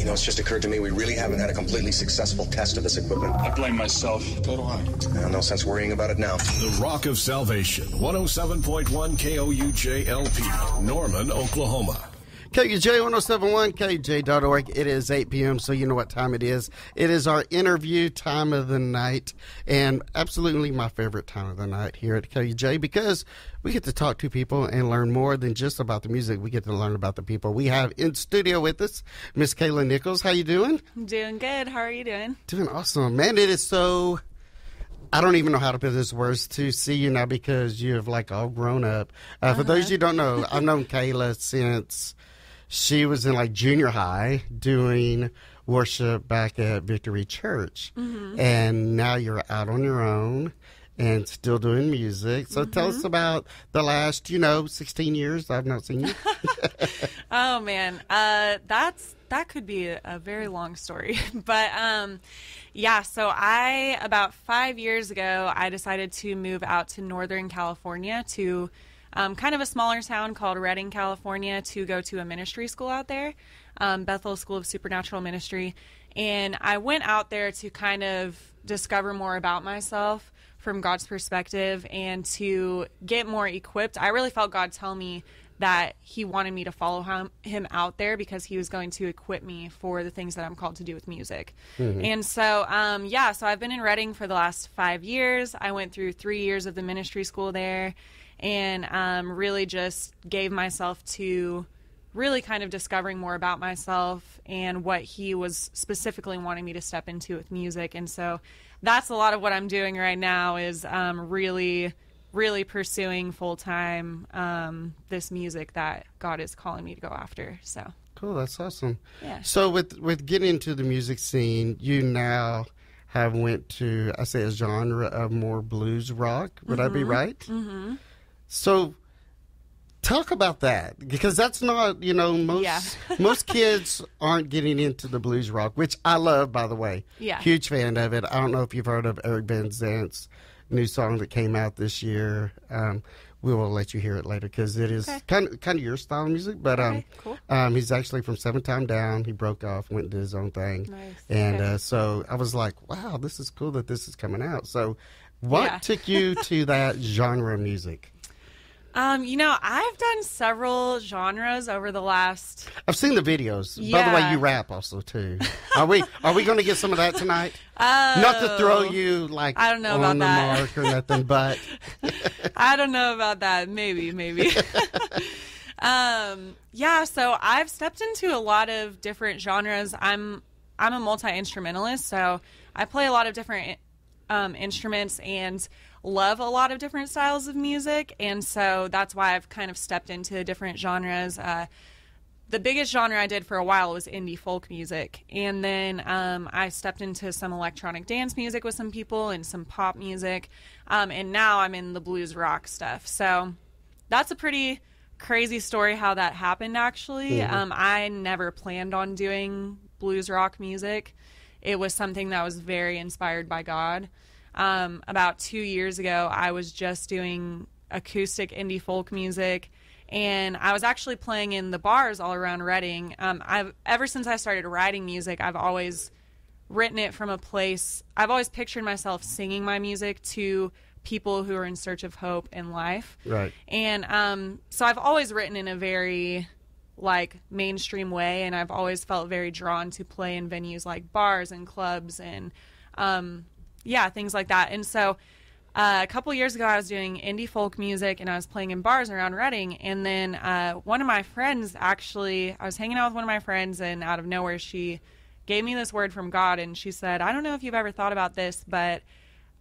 You know, it's just occurred to me we really haven't had a completely successful test of this equipment. I blame myself. So do I. No sense worrying about it now. The Rock of Salvation, 107.1 KOUJ LP, Norman, Oklahoma. KOUJ 1071, KOUJ.org. It is 8 p.m., so you know what time it is. It is our interview time of the night, and absolutely my favorite time of the night here at KOUJ, because we get to talk to people and learn more than just about the music. We get to learn about the people. We have in studio with us Miss Kayla Nichols. How you doing? I'm doing good. How are you doing? Doing awesome. Man, it is so... I don't even know how to put this words to see you now because you have like all grown up. For those of you who don't know, I've known Kayla since... She was in like junior high doing worship back at Victory Church. Mm-hmm. And now you're out on your own and still doing music. So tell us about the last, 16 years I've not seen you. Oh, man. That could be a very long story. But, so about 5 years ago, I decided to move out to Northern California to kind of a smaller town called Redding, California, to go to a ministry school out there, Bethel School of Supernatural Ministry. And I went out there to kind of discover more about myself from God's perspective and to get more equipped. I really felt God tell me that he wanted me to follow him out there because he was going to equip me for the things that I'm called to do with music. Mm-hmm. And so, so I've been in Redding for the last 5 years. I went through 3 years of the ministry school there. And really just gave myself to really kind of discovering more about myself and what he was specifically wanting me to step into with music. And so that's a lot of what I'm doing right now is really, really pursuing full-time this music that God is calling me to go after. So cool, that's awesome. Yeah. So with getting into the music scene, you now have went to, I say, a genre of more blues rock. Would I be right? Mm-hmm. So talk about that, because that's not, most kids aren't getting into the blues rock, which I love, by the way. Yeah. Huge fan of it. I don't know if you've heard of Eric Van Zant's new song that came out this year. We will let you hear it later because it is kind of your style of music. But cool. He's actually from Seven Time Down. He broke off, went and did his own thing. Nice. And so I was like, wow, this is cool that this is coming out. So what took you to that genre of music? I've done several genres over the last... I've seen the videos. Yeah. By the way, you rap also, too. Are we going to get some of that tonight? Not to throw you, I don't know on about the that. mark or nothing, but... I don't know about that. Maybe. So I've stepped into a lot of different genres. I'm a multi-instrumentalist, so I play a lot of different instruments and love a lot of different styles of music, and so that's why I've kind of stepped into different genres. The biggest genre I did for a while was indie folk music, and then I stepped into some electronic dance music with some people and some pop music, and now I'm in the blues rock stuff. So that's a pretty crazy story how that happened, actually. Mm-hmm. I never planned on doing blues rock music. It was something that was very inspired by God. About 2 years ago, I was just doing acoustic indie folk music, and I was actually playing in the bars all around Redding. Ever since I started writing music, I've always written it from a place. I've always pictured myself singing my music to people who are in search of hope in life. Right. And so I've always written in a very mainstream way, and I've always felt very drawn to play in venues like bars and clubs and things like that. And so a couple years ago I was doing indie folk music and I was playing in bars around Redding, and then one of my friends, actually, I was hanging out with one of my friends, and out of nowhere she gave me this word from God, and she said, I don't know if you've ever thought about this, but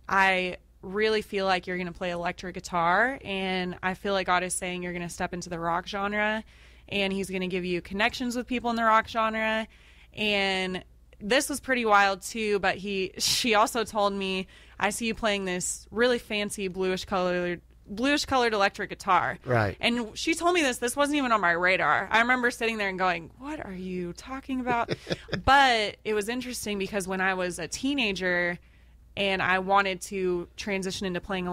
I really feel like you're going to play electric guitar, and I feel like God is saying you're going to step into the rock genre, and he's going to give you connections with people in the rock genre. And this was pretty wild too, but she also told me, I see you playing this really fancy bluish colored electric guitar. Right. And she told me this wasn't even on my radar. I remember sitting there and going, what are you talking about? But it was interesting because when I was a teenager and I wanted to transition into playing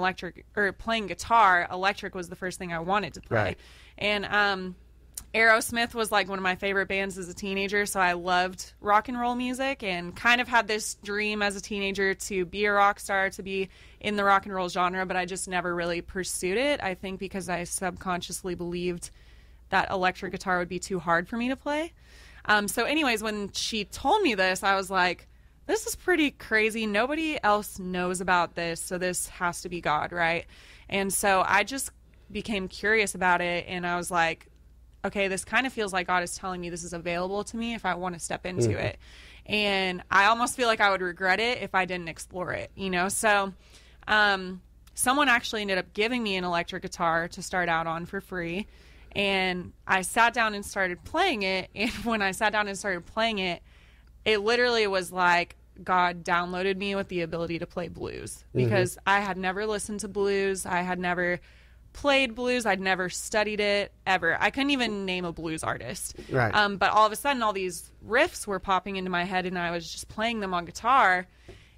guitar, electric was the first thing I wanted to play. Right. And Aerosmith was like one of my favorite bands as a teenager, so I loved rock and roll music and kind of had this dream as a teenager to be a rock star, to be in the rock and roll genre, but I just never really pursued it. I think because I subconsciously believed that electric guitar would be too hard for me to play. So anyways, when she told me this, I was like, this is pretty crazy. Nobody else knows about this, so this has to be God, right? And so I just became curious about it, and I was like, okay, this kind of feels like God is telling me this is available to me if I want to step into it. And I almost feel like I would regret it if I didn't explore it, you know? So someone actually ended up giving me an electric guitar to start out on for free. And I sat down and started playing it. And when I sat down and started playing it, it literally was like God downloaded me with the ability to play blues, because I had never listened to blues. I had never played blues. I'd never studied it ever. I couldn't even name a blues artist. Right. But all of a sudden, all these riffs were popping into my head, and I was just playing them on guitar.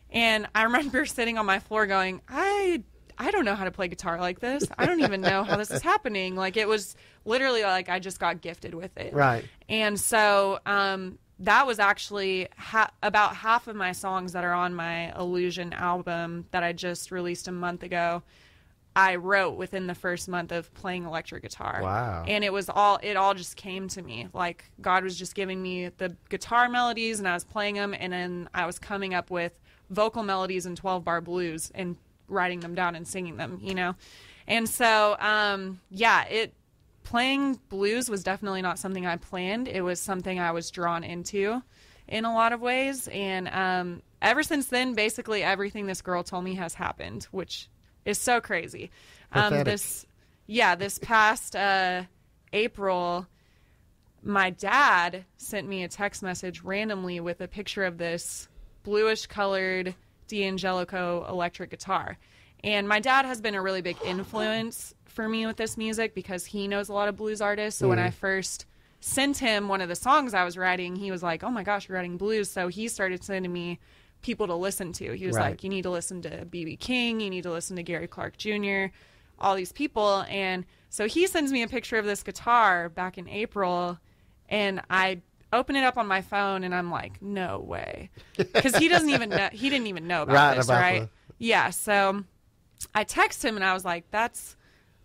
And I remember sitting on my floor going, I don't know how to play guitar like this. I don't even know how this is happening. Like, it was literally like I just got gifted with it. Right. And so that was actually about half of my songs that are on my Illusion album that I just released a month ago. I wrote within the first month of playing electric guitar. Wow. And it all just came to me. Like, God was just giving me the guitar melodies, and I was playing them, and then I was coming up with vocal melodies and 12-bar blues and writing them down and singing them, you know? And so, playing blues was definitely not something I planned. It was something I was drawn into in a lot of ways. And ever since then, basically everything this girl told me has happened, which is so crazy. This past April, my dad sent me a text message randomly with a picture of this bluish colored D'Angelico electric guitar. And my dad has been a really big influence for me with this music because he knows a lot of blues artists. So when I first sent him one of the songs I was writing, he was like, oh my gosh, you're writing blues. So he started sending me people to listen to. He was like, you need to listen to B.B. King, you need to listen to Gary Clark Jr., all these people. And so he sends me a picture of this guitar back in April, and I open it up on my phone, and I'm like, no way. Because he didn't even know about this, right? Yeah, so I text him, and I was like, that's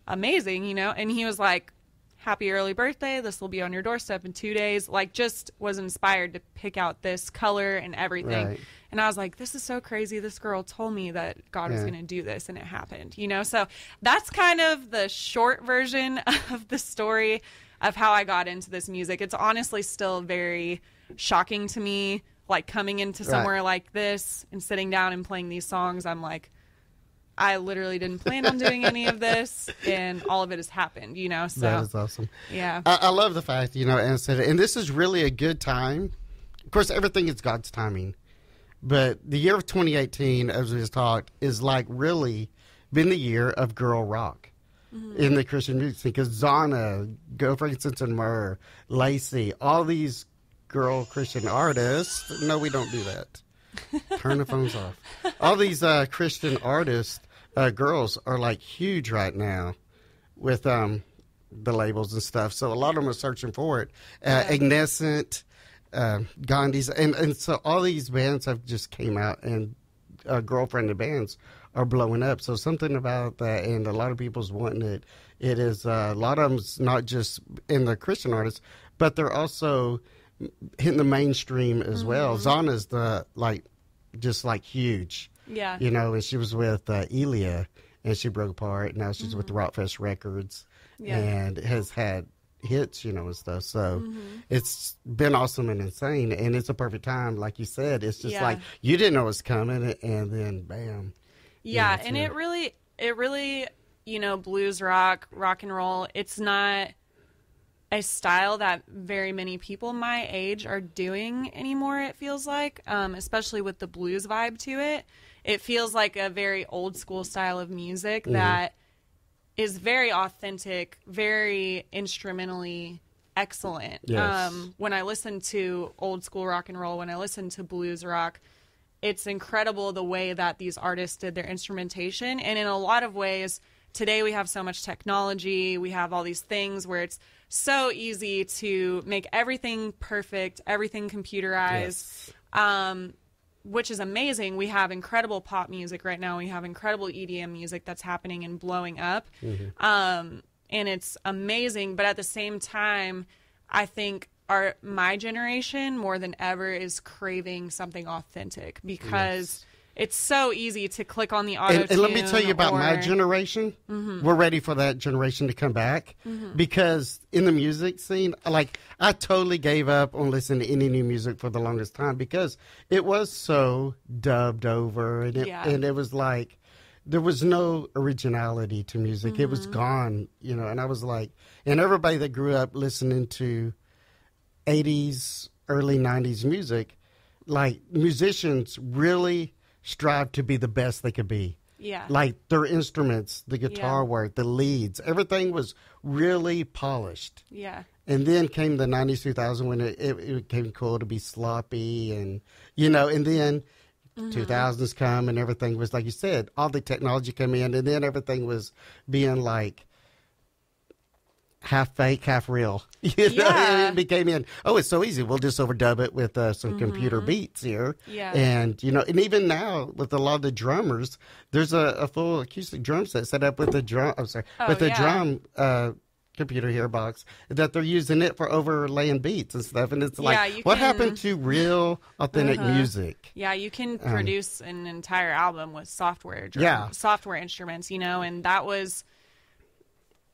amazing, you know? And he was like, happy early birthday, this will be on your doorstep in 2 days. Like, just was inspired to pick out this color and everything. Right. And I was like, this is so crazy. This girl told me that God was going to do this, and it happened, you know? So that's kind of the short version of the story of how I got into this music. It's honestly still very shocking to me, like coming into somewhere like this and sitting down and playing these songs. I'm like, I literally didn't plan on doing any of this, and all of it has happened, you know? So that is awesome. Yeah. I love the fact, you know, and this is really a good time. Of course, everything is God's timing. But the year of 2018, as we just talked, is like really been the year of girl rock in the Christian music scene. Because Zana, Go Frankincense and Myrrh, Lacey, all these girl Christian artists. No, we don't do that. Turn the phones off. All these Christian artists, girls, are like huge right now with the labels and stuff. So a lot of them are searching for it. Ignescent, Gandhi's, and so all these bands have just came out, and girlfriended bands are blowing up. So something about that, and a lot of people's wanting it. It is a lot of them's not just in the Christian artists, but they're also hitting the mainstream as well. Zana's just huge. Yeah. You know, and she was with Elia, and she broke apart. Now she's with the Rockfest Records, and has had hits, you know, and stuff. So it's been awesome and insane, and it's a perfect time. Like you said, it's just like you didn't know it was coming, and then bam. Yeah, and it really, you know, blues rock and roll, it's not a style that very many people my age are doing anymore, it feels like, especially with the blues vibe to it. It feels like a very old school style of music that is very authentic, very instrumentally excellent. Yes. When I listen to old school rock and roll, when I listen to blues rock, it's incredible the way that these artists did their instrumentation. And in a lot of ways, today we have so much technology. We have all these things where it's so easy to make everything perfect, everything computerized, which is amazing. We have incredible pop music right now. We have incredible EDM music that's happening and blowing up. And it's amazing. But at the same time, I think my generation more than ever is craving something authentic, because it's so easy to click on the auto-tune. And let me tell you about my generation. We're ready for that generation to come back, because in the music scene, like, I totally gave up on listening to any new music for the longest time, because it was so dubbed over, and it was like there was no originality to music. It was gone, and I was like, and everybody that grew up listening to 80s, early 90s music, like, musicians really strive to be the best they could be. Yeah. Like, their instruments, the guitar work, the leads, everything was really polished. Yeah. And then came the 90s, 2000, when it became cool to be sloppy, and, and then 2000s come, and everything was, like you said, all the technology came in, and then everything was being like half fake, half real. It became it's so easy. We'll just overdub it with some computer beats here. Yeah. And, and even now with a lot of the drummers, there's a full acoustic drum set up with the drum, drum computer here box, that they're using it for overlaying beats and stuff. And it's like, what happened to real, authentic music? Yeah, you can produce an entire album with software instruments, and that was,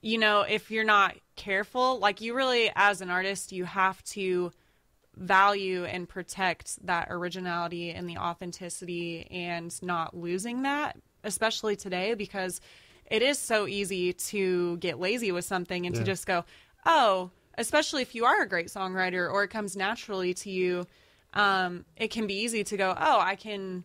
if you're not careful, like, you really, as an artist, you have to value and protect that originality and the authenticity, and not losing that, especially today, because it is so easy to get lazy with something and to just go, especially if you are a great songwriter or it comes naturally to you, it can be easy to go, I can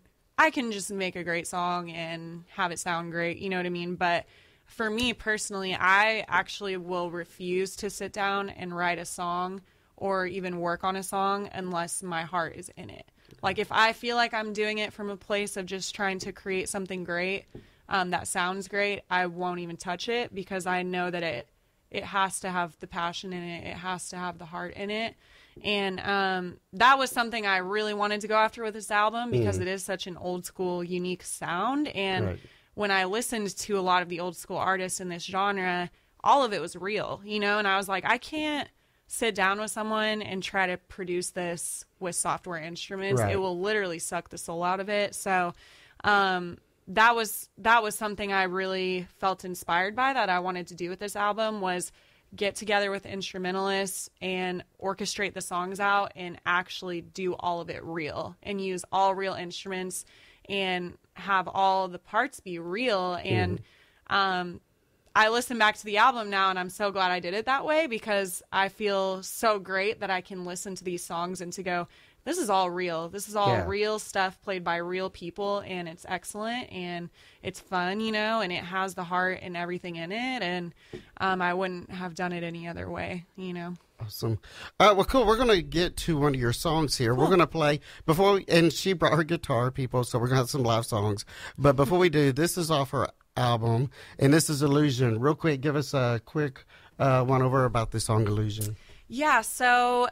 just make a great song and have it sound great, you know what I mean? But for me personally, I actually will refuse to sit down and write a song or even work on a song unless my heart is in it. Like, if I feel like I'm doing it from a place of just trying to create something great, that sounds great, I won't even touch it, because I know that it has to have the passion in it. It has to have the heart in it. And that was something I really wanted to go after with this album, because it is such an old school, unique sound. And when I listened to a lot of the old school artists in this genre, all of it was real, and I was like, I can't sit down with someone and try to produce this with software instruments. It will literally suck the soul out of it. So that was something I really felt inspired by, that I wanted to do with this album, was get together with instrumentalists and orchestrate the songs out and actually do all of it real, and use all real instruments and have all the parts be real. And I listen back to the album now, and I'm so glad I did it that way, because I feel so great that I can listen to these songs and to go, this is all real. This is all real stuff played by real people, and it's excellent, and it's fun, and it has the heart and everything in it, and I wouldn't have done it any other way, Awesome. Well, cool. We're going to get to one of your songs here. Cool. We're going to play and she brought her guitar, people, so we're going to have some live songs. But before we do, this is off her album, and this is Illusion. Real quick, give us a quick one over about the song Illusion. Yeah, so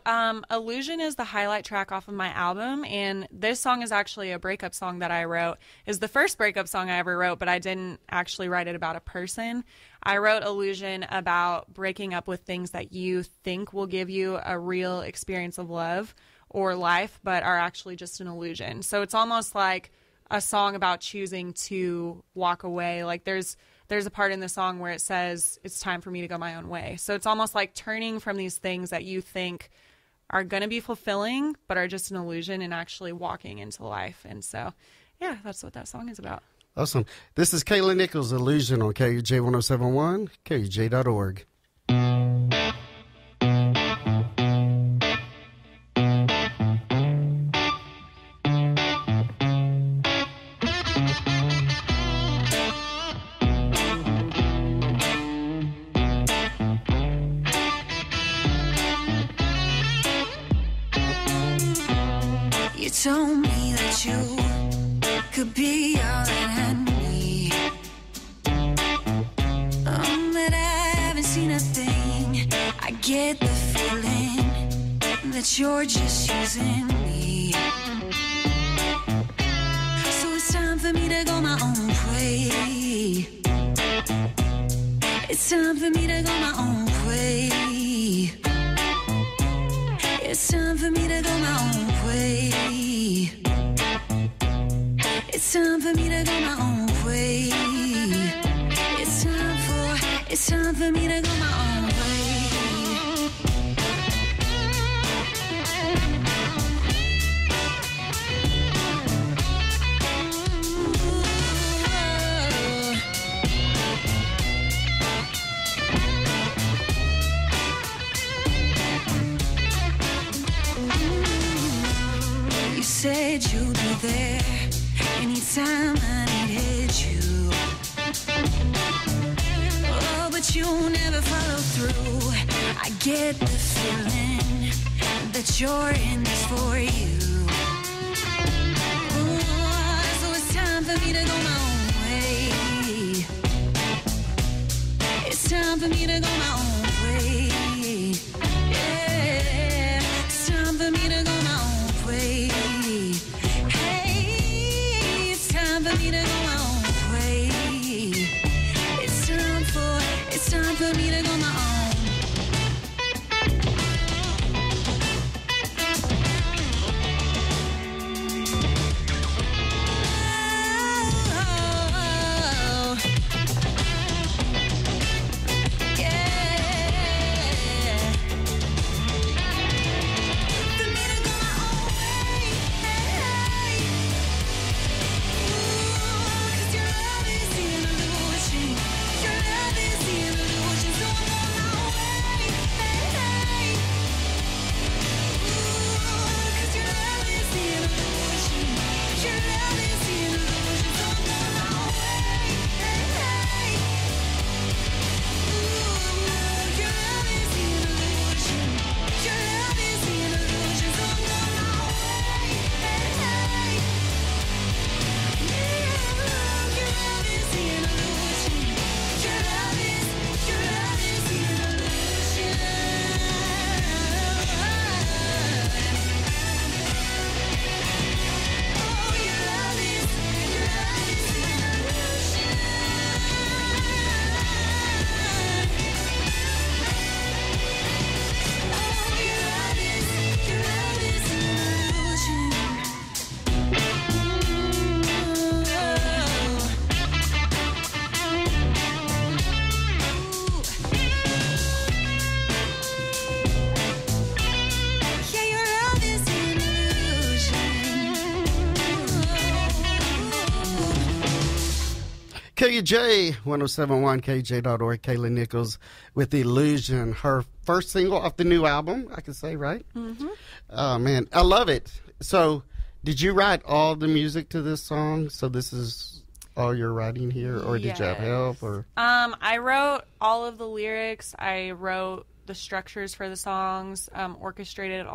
Illusion is the highlight track off of my album, and this song is actually a breakup song that I wrote. It's the first breakup song I ever wrote, but I didn't actually write it about a person. I wrote Illusion about breaking up with things that you think will give you a real experience of love or life, but are actually just an illusion. So it's almost like a song about choosing to walk away. Like, there's a part in the song where it says, it's time for me to go my own way. So it's almost like turning from these things that you think are going to be fulfilling, but are just an illusion, and actually walking into life. And so, yeah, that's what that song is about. Awesome. This is Kayla Nichols, Illusion, on KOUJ 1071, KOUJ.org. You told me that you could be all that I need. But I haven't seen a thing. I guess get the feeling that you're just using me. So it's time for me to go my own way. It's time for me to go my own way. It's time for me to go my own way. It's time for me to go my own way. It's time for me to go my own way. You said you'd be there anytime I needed you. Oh, but you never follow through. I get the feeling that you're in this for you. Oh, so it's time for me to go my own way. It's time for me to go my own way. Yeah, it's time for me to go my own way. Hey, it's time for me to go my own way. It's time for me to go my own. Oh, yeah. For me to go my own way. Hey. Ooh, 'cause your love is the end of the ocean. Your love is the end of the ocean. So I'm on my way. Hey. Ooh, 'cause your love is the end of the ocean. Your love is the end of the ocean. So I'm on my way. Hey. Ooh, your love is the end of the ocean. Your love is the end of the ocean. So I'm on my way. Hey. Your love is the end of the ocean. Your love is the end of the ocean. Oh, your love is the end of the ocean. Oh, your love is the end of the ocean. Yeah, your love is the end of the ocean. KUJ 1071 KJ.org. Kayla Nichols with Illusion, her first single off the new album, I can say, right? Mm-hmm. Oh, man, I love it. So, did you write all the music to this song? So, this is all your writing here, or did you have help? Or I wrote all of the lyrics. I wrote the structures for the songs, orchestrated